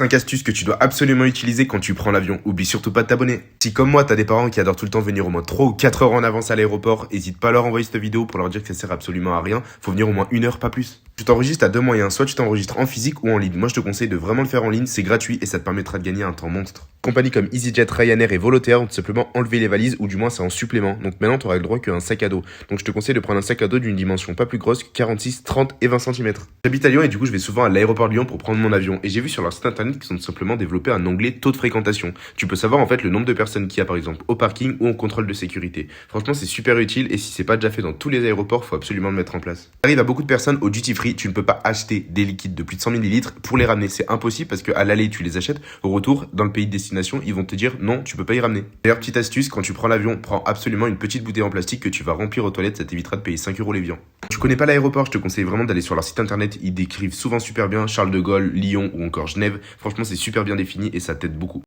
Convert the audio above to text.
5 astuces que tu dois absolument utiliser quand tu prends l'avion. Oublie surtout pas de t'abonner. Si comme moi, t'as des parents qui adorent tout le temps venir au moins 3 ou 4 heures en avance à l'aéroport, hésite pas à leur envoyer cette vidéo pour leur dire que ça sert absolument à rien. Faut venir au moins 1 heure, pas plus. Tu t'enregistres à deux moyens, soit tu t'enregistres en physique ou en ligne. Moi je te conseille de vraiment le faire en ligne, c'est gratuit et ça te permettra de gagner un temps monstre. Compagnies comme EasyJet, Ryanair et Volotea ont tout simplement enlevé les valises ou du moins c'est en supplément. Donc maintenant tu auras le droit qu'à un sac à dos. Donc je te conseille de prendre un sac à dos d'une dimension pas plus grosse, 46, 30 et 20 cm. J'habite à Lyon et du coup je vais souvent à l'aéroport de Lyon pour prendre mon avion. Et j'ai vu sur leur site internet qu'ils ont tout simplement développé un onglet taux de fréquentation. Tu peux savoir en fait le nombre de personnes qu'il y a par exemple au parking ou en contrôle de sécurité. Franchement c'est super utile et si c'est pas déjà fait dans tous les aéroports, faut absolument le mettre en place. Ça arrive à beaucoup de personnes au duty free, tu ne peux pas acheter des liquides de plus de 100 ml pour les ramener. C'est impossible parce qu'à l'aller, tu les achètes. Au retour, dans le pays de destination, ils vont te dire non, tu peux pas y ramener. D'ailleurs, petite astuce, quand tu prends l'avion, prends absolument une petite bouteille en plastique que tu vas remplir aux toilettes. Ça t'évitera de payer 5 € les viands. Tu connais pas l'aéroport, je te conseille vraiment d'aller sur leur site internet. Ils décrivent souvent super bien Charles de Gaulle, Lyon ou encore Genève. Franchement, c'est super bien défini et ça t'aide beaucoup.